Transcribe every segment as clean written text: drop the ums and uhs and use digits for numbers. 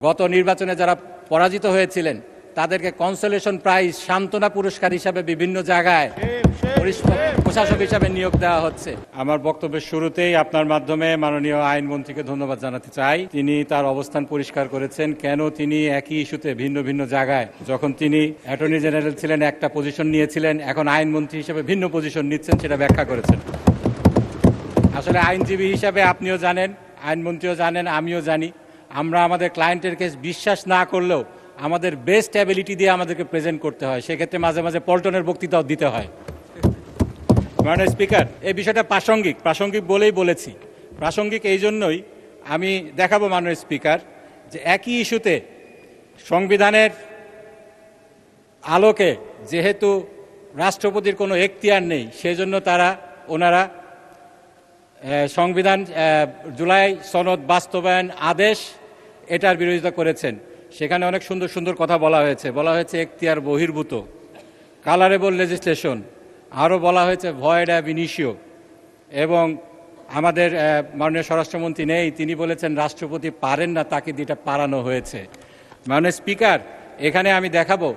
গত নির্বাচনে যারা পরাজিত হয়েছিলেন তাদেরকে কনসোলেশন প্রাইজ, সান্ত্বনা পুরস্কার হিসাবে বিভিন্ন জায়গায় প্রশাসক হিসাবে নিয়োগ দেওয়া হচ্ছে। আমার বক্তব্যের শুরুতেই আপনার মাধ্যমে মাননীয় আইনমন্ত্রীকে ধন্যবাদ জানাতে চাই। তিনি তার অবস্থান পরিষ্কার করেছেন, কেন তিনি একই ইস্যুতে ভিন্ন ভিন্ন জায়গায়, যখন তিনি অ্যাটর্নি জেনারেল ছিলেন একটা পজিশন নিয়েছিলেন, এখন আইনমন্ত্রী হিসেবে ভিন্ন পজিশন নিচ্ছেন, সেটা ব্যাখ্যা করেছেন। আসলে আইনজীবী হিসাবে আপনিও জানেন, আইনমন্ত্রীও জানেন, আমিও জানি, আমরা আমাদের ক্লায়েন্টের কেস বিশ্বাস না করলেও আমাদের বেস্ট অ্যাবিলিটি দিয়ে আমাদেরকে প্রেজেন্ট করতে হয়। সেক্ষেত্রে মাঝে মাঝে পল্টনের বক্তৃতাও দিতে হয়। মাননীয় স্পিকার, এই বিষয়টা প্রাসঙ্গিক বলেই বলেছি। প্রাসঙ্গিক এই জন্যই আমি দেখাবো মাননীয় স্পিকার যে একই ইস্যুতে সংবিধানের আলোকে যেহেতু রাষ্ট্রপতির কোনো এখতিয়ার নেই, সেজন্য ওনারা সংবিধান জুলাই সনদ বাস্তবায়ন আদেশ এটার বিরোধিতা করেছেন। সেখানে অনেক সুন্দর সুন্দর কথা বলা হয়েছে এখতিয়ার বহির্ভূত, কালারেবল লেজিসলেশন, আরও বলা হয়েছে ভয়েড অ্যাব ইনিশিও। এবং আমাদের মাননীয় স্বরাষ্ট্রমন্ত্রী নেই, তিনি বলেছেন রাষ্ট্রপতি পারেন না, তাকে যেটা পারানো হয়েছে। মাননীয় স্পিকার, এখানে আমি দেখাবো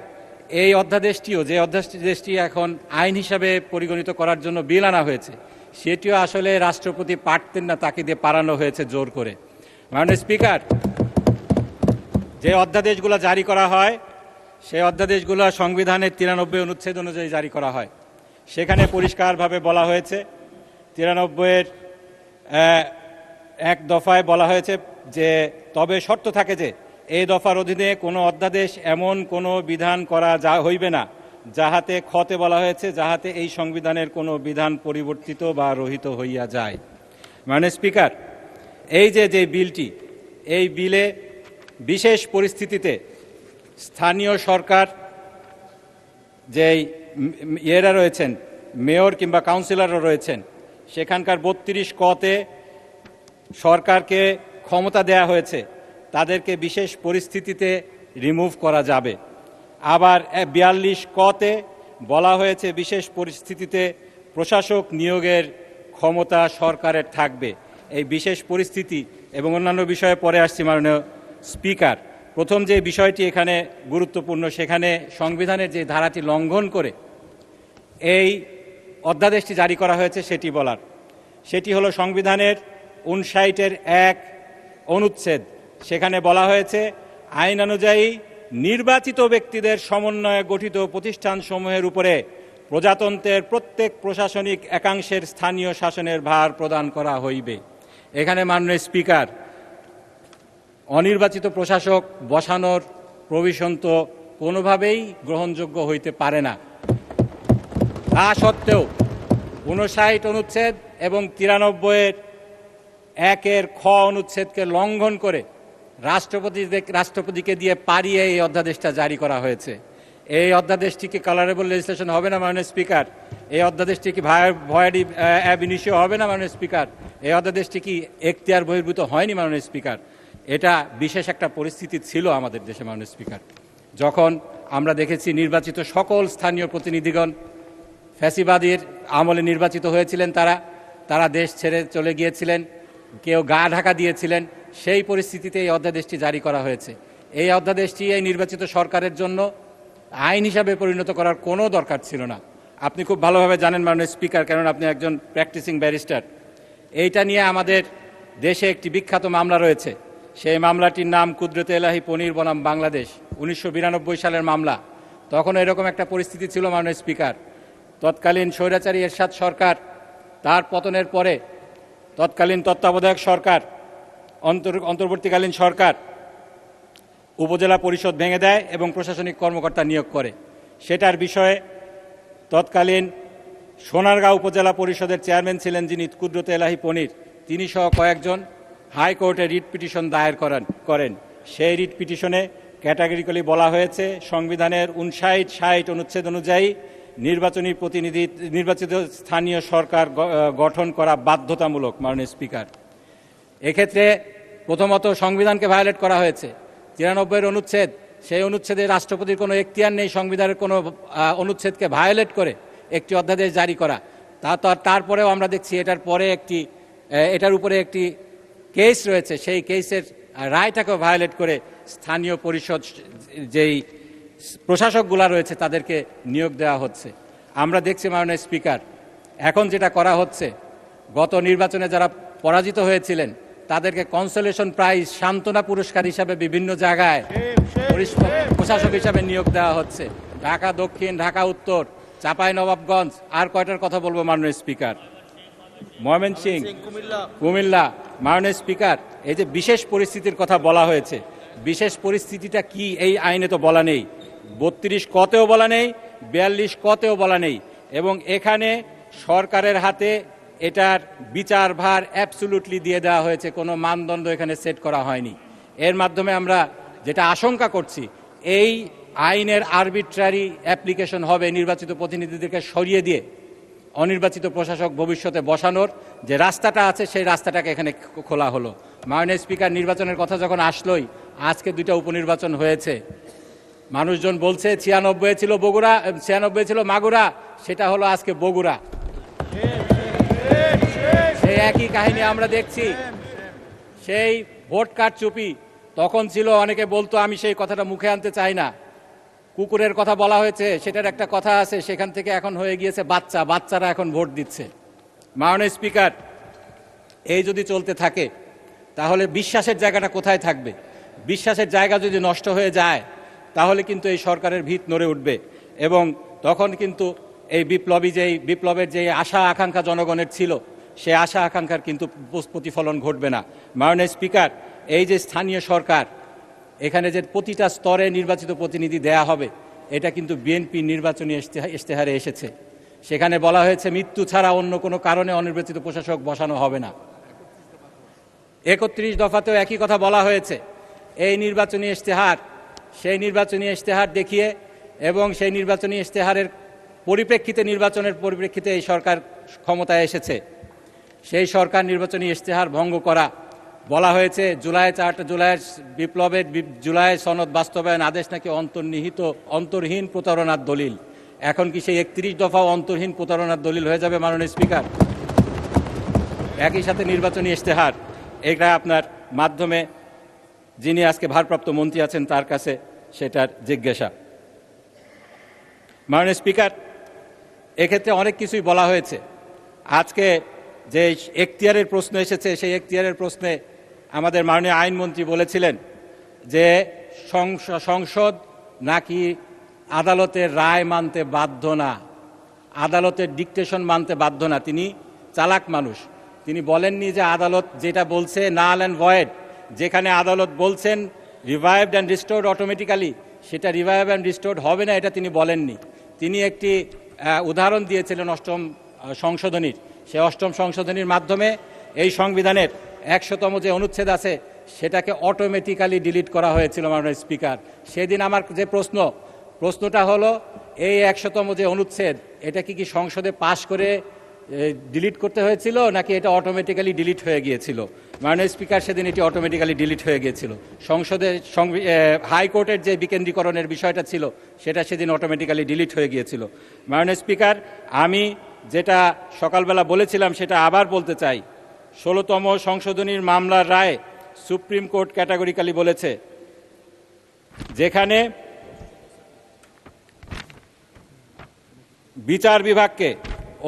এই অধ্যাদেশটিও, যে অধ্যাদেশটি এখন আইন হিসাবে পরিগণিত করার জন্য বিল আনা হয়েছে, সেটিও আসলে রাষ্ট্রপতি পারতেন না, তাকে দিয়ে পারানো হয়েছে জোর করে। মাননীয় স্পিকার, যে অধ্যাদেশগুলো জারি করা হয় সেই অধ্যাদেশগুলো সংবিধানের 93 অনুচ্ছেদ অনুযায়ী জারি করা হয়। সেখানে পরিষ্কারভাবে বলা হয়েছে, 93-এর 1 দফায় বলা হয়েছে যে তবে শর্ত থাকে যে এই দফার অধীনে কোনো অধ্যাদেশ এমন কোনো বিধান করা হইবে না যাহাতে খতে বলা হয়েছে যাহাতে এই সংবিধানের কোনো বিধান পরিবর্তিত বা রহিত হইয়া যায়। মাননীয় স্পিকার, এই যে বিলটি, এই বিলে বিশেষ পরিস্থিতিতে স্থানীয় সরকার যেই ইয়েরা রয়েছেন, মেয়র কিংবা কাউন্সিলররা রয়েছেন, সেখানকার 32 কতে সরকারকে ক্ষমতা দেয়া হয়েছে তাদেরকে বিশেষ পরিস্থিতিতে রিমুভ করা যাবে। আবার 42 কতে বলা হয়েছে বিশেষ পরিস্থিতিতে প্রশাসক নিয়োগের ক্ষমতা সরকারের থাকবে। এই বিশেষ পরিস্থিতি এবং অন্যান্য বিষয়ে পরে আসছি। মাননীয় স্পিকার, প্রথম যে বিষয়টি এখানে গুরুত্বপূর্ণ, সেখানে সংবিধানের যে ধারাটি লঙ্ঘন করে এই অধ্যাদেশটি জারি করা হয়েছে সেটি হলো সংবিধানের 59-এর 1 অনুচ্ছেদ। সেখানে বলা হয়েছে আইন অনুযায়ী নির্বাচিত ব্যক্তিদের সমন্বয়ে গঠিত প্রতিষ্ঠানসমূহের উপরে প্রজাতন্ত্রের প্রত্যেক প্রশাসনিক একাংশের স্থানীয় শাসনের ভার প্রদান করা হইবে। এখানে মাননীয় স্পিকার, অনির্বাচিত প্রশাসক বসানোর প্রভিশন তো কোনোভাবেই গ্রহণযোগ্য হইতে পারে না। তা সত্ত্বেও 59 অনুচ্ছেদ এবং 93-এর 1-এর খ অনুচ্ছেদকে লঙ্ঘন করে রাষ্ট্রপতিকে দিয়ে পারিয়ে এই অধ্যাদেশটা জারি করা হয়েছে। এই অধ্যাদেশটি কি কালারেবল লেজিসলেশন হবে না মাননীয় স্পিকার? এই অধ্যাদেশটি কি ভয়েড অ্যাব ইনিশিও হবে না মাননীয় স্পিকার? এই অধ্যাদেশটি কি এখতিয়ার বহির্ভূত হয়নি মাননীয় স্পিকার? এটা বিশেষ একটা পরিস্থিতি ছিল আমাদের দেশে মাননীয় স্পিকার, যখন আমরা দেখেছি নির্বাচিত সকল স্থানীয় প্রতিনিধিগণ ফ্যাসিবাদীর আমলে নির্বাচিত হয়েছিলেন, তারা দেশ ছেড়ে চলে গিয়েছিলেন, কেউ গা ঢাকা দিয়েছিলেন। সেই পরিস্থিতিতে এই অধ্যাদেশটি জারি করা হয়েছে। এই অধ্যাদেশটি এই নির্বাচিত সরকারের জন্য আইন হিসাবে পরিণত করার কোনো দরকার ছিল না। আপনি খুব ভালোভাবে জানেন মাননীয় স্পিকার, কারণ আপনি একজন প্র্যাকটিসিং ব্যারিস্টার। এইটা নিয়ে আমাদের দেশে একটি বিখ্যাত মামলা রয়েছে। সেই মামলাটির নাম কুদরতে এলাহি পনির বনাম বাংলাদেশ, 1992 সালের মামলা। তখন এরকম একটা পরিস্থিতি ছিল মাননীয় স্পিকার, তৎকালীন স্বৈরাচারী এরশাদ সরকার, তার পতনের পরে তৎকালীন তত্ত্বাবধায়ক সরকার, অন্তর্বর্তীকালীন সরকার উপজেলা পরিষদ ভেঙে দেয় এবং প্রশাসনিক কর্মকর্তা নিয়োগ করে। সেটার বিষয়ে তৎকালীন সোনারগাঁও উপজেলা পরিষদের চেয়ারম্যান ছিলেন যিনি কুদরতে এলাহি পনির, তিনি সহ কয়েকজন হাইকোর্টে রিট পিটিশন দায়ের করেন। সেই রিট পিটিশনে ক্যাটাগরিক্যালি বলা হয়েছে সংবিধানের 59-60 অনুচ্ছেদ অনুযায়ী নির্বাচিত স্থানীয় সরকার গঠন করা বাধ্যতামূলক। মাননীয় স্পিকার, এক্ষেত্রে প্রথমত সংবিধানকে ভায়োলেট করা হয়েছে। 93-এর অনুচ্ছেদ, সেই অনুচ্ছেদে রাষ্ট্রপতির কোনো এখতিয়ার নেই সংবিধানের কোনো অনুচ্ছেদকে ভায়োলেট করে একটি অধ্যাদেশ জারি করা। তারপরেও আমরা দেখছি এটার উপরে একটি কেস রয়েছে, সেই কেসের রায়টাকেও ভায়োলেট করে স্থানীয় পরিষদ যেই প্রশাসকগুলা রয়েছে তাদেরকে নিয়োগ দেওয়া হচ্ছে। আমরা দেখছি মাননীয় স্পিকার, এখন যেটা করা হচ্ছে, গত নির্বাচনে যারা পরাজিত হয়েছিলেন তাদেরকে কনসোলেশন প্রাইজ, সান্ত্বনা পুরস্কার হিসাবে বিভিন্ন জায়গায় প্রশাসক হিসাবে নিয়োগ দেওয়া হচ্ছে। ঢাকা দক্ষিণ, ঢাকা উত্তর, চাঁপাইনবাবগঞ্জ, আর কয়টার কথা বলবো মাননীয় স্পিকার, ময়মনসিংহ, কুমিল্লা। মাননীয় স্পিকার, এই যে বিশেষ পরিস্থিতির কথা বলা হয়েছে, বিশেষ পরিস্থিতিটা কি এই আইনে তো বলা নেই, 32 কতেও বলা নেই, 42 কতেও বলা নেই, এবং এখানে সরকারের হাতে এটার বিচারভার অ্যাবসুলুটলি দিয়ে দেওয়া হয়েছে, কোনো মানদণ্ড এখানে সেট করা হয়নি। এর মাধ্যমে আমরা যেটা আশঙ্কা করছি, এই আইনের আরবিট্রারি অ্যাপ্লিকেশন হবে নির্বাচিত প্রতিনিধিদেরকে সরিয়ে দিয়ে অনির্বাচিত প্রশাসক ভবিষ্যতে বসানোর যে রাস্তাটা আছে সেই রাস্তাটাকে এখানে খোলা হলো। মাননীয় স্পিকার, নির্বাচনের কথা যখন আসলোই, আজকে 2টা উপনির্বাচন হয়েছে। মানুষজন বলছে 96 ছিল বগুড়া, 96 ছিল মাগুরা, সেটা হলো আজকে বগুড়া। সেই একই কাহিনী আমরা দেখছি। সেই ভোট কারচুপি তখন ছিল, অনেকে বলতো, আমি সেই কথাটা মুখে আনতে চাই না, কুকুরের কথা বলা হয়েছে, সেটার একটা কথা আছে, সেখান থেকে এখন হয়ে গিয়েছে বাচ্চারা এখন ভোট দিচ্ছে। মাননীয় স্পিকার, এই যদি চলতে থাকে তাহলে বিশ্বাসের জায়গাটা কোথায় থাকবে? বিশ্বাসের জায়গা যদি নষ্ট হয়ে যায় তাহলে কিন্তু এই সরকারের ভিত নড়ে উঠবে, এবং তখন কিন্তু এই বিপ্লবের যে আশা আকাঙ্ক্ষা জনগণের ছিল, সে আশা আকাঙ্ক্ষার কিন্তু প্রতিফলন ঘটবে না। মাননীয় স্পিকার, এই যে স্থানীয় সরকার, এখানে যে প্রতিটা স্তরে নির্বাচিত প্রতিনিধি দেয়া হবে, এটা কিন্তু বিএনপি নির্বাচনী ইশতেহারে এসেছে। সেখানে বলা হয়েছে মৃত্যু ছাড়া অন্য কোনো কারণে অনির্বাচিত প্রশাসক বসানো হবে না। 31 দফাতেও একই কথা বলা হয়েছে। এই নির্বাচনী ইশতেহার, সেই নির্বাচনী ইশতেহার দেখিয়ে এবং সেই নির্বাচনী ইশতেহারের পরিপ্রেক্ষিতে, নির্বাচনের পরিপ্রেক্ষিতে এই সরকার ক্ষমতায় এসেছে। সেই সরকার নির্বাচনী ইশতেহার ভঙ্গ করা, বলা হয়েছে জুলাইয়ের বিপ্লবের জুলাই সনদ বাস্তবায়ন আদেশ নাকি অন্তর্হীন প্রতারণার দলিল। এখন কি সেই 31 দফাও অন্তর্হীন প্রতারণার দলিল হয়ে যাবে মাননীয় স্পিকার? একই সাথে নির্বাচনী ইশতেহার, এটা আপনার মাধ্যমে যিনি আজকে ভারপ্রাপ্ত মন্ত্রী আছেন তার কাছে সেটার জিজ্ঞাসা। মাননীয় স্পিকার, এক্ষেত্রে অনেক কিছুই বলা হয়েছে। আজকে যে এখতিয়ারের প্রশ্ন এসেছে, সেই এখতিয়ারের প্রশ্নে আমাদের মাননীয় আইনমন্ত্রী বলেছিলেন যে সংসদ নাকি আদালতের রায় মানতে বাধ্য না, আদালতের ডিকটেশন মানতে বাধ্য না। তিনি চালাক মানুষ, তিনি বলেননি যে আদালত যেটা বলছে নাল অ্যান্ড ভয়েড। যেখানে আদালত বলছেন রিভাইভড অ্যান্ড রিস্টোর্ড অটোমেটিক্যালি, সেটা রিভাইভ অ্যান্ড রিস্টোর্ড হবে না, এটা তিনি বলেননি। তিনি একটি উদাহরণ দিয়েছিলেন 8ম সংশোধনীর। সে 8ম সংশোধনীর মাধ্যমে এই সংবিধানের 100তম যে অনুচ্ছেদ আছে সেটাকে অটোমেটিক্যালি ডিলিট করা হয়েছিল মাননীয় স্পিকার। সেদিন আমার যে প্রশ্নটা হলো, এই 100তম যে অনুচ্ছেদ, এটা কি সংসদে পাশ করে ডিলিট করতে হয়েছিল নাকি এটা অটোমেটিক্যালি ডিলিট হয়ে গিয়েছিল? মাননীয় স্পিকার, সেদিন এটি অটোমেটিক্যালি ডিলিট হয়ে গিয়েছিল। সংসদে হাইকোর্টের যে বিকেন্দ্রীকরণের বিষয়টা ছিল সেটা সেদিন অটোমেটিক্যালি ডিলিট হয়ে গিয়েছিল। মাননীয় স্পিকার, আমি যেটা সকালবেলা বলেছিলাম সেটা আবার বলতে চাই। 16তম সংশোধনীর মামলার রায় সুপ্রিম কোর্ট ক্যাটাগরিক্যালি বলেছে, যেখানে বিচার বিভাগকে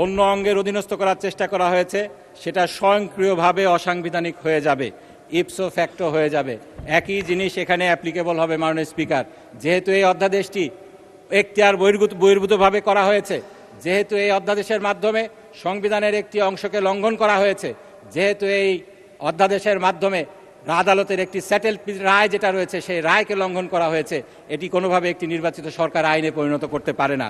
অন্য অঙ্গের অধীনস্থ করার চেষ্টা করা হয়েছে, সেটা স্বয়ংক্রিয়ভাবে অসাংবিধানিক হয়ে যাবে, ইপসো ফ্যাক্টো হয়ে যাবে। একই জিনিস এখানে অ্যাপ্লিকেবল হবে মাননীয় স্পিকার। যেহেতু এই অধ্যাদেশটি এখতিয়ার বহির্ভূতভাবে করা হয়েছে, যেহেতু এই অধ্যাদেশের মাধ্যমে সংবিধানের একটি অংশকে লঙ্ঘন করা হয়েছে, যেহেতু এই অধ্যাদেশের মাধ্যমে আদালতের একটি সেটেল রায় যেটা রয়েছে সেই রায়কে লঙ্ঘন করা হয়েছে, এটি কোনোভাবে একটি নির্বাচিত সরকার আইনে পরিণত করতে পারে না।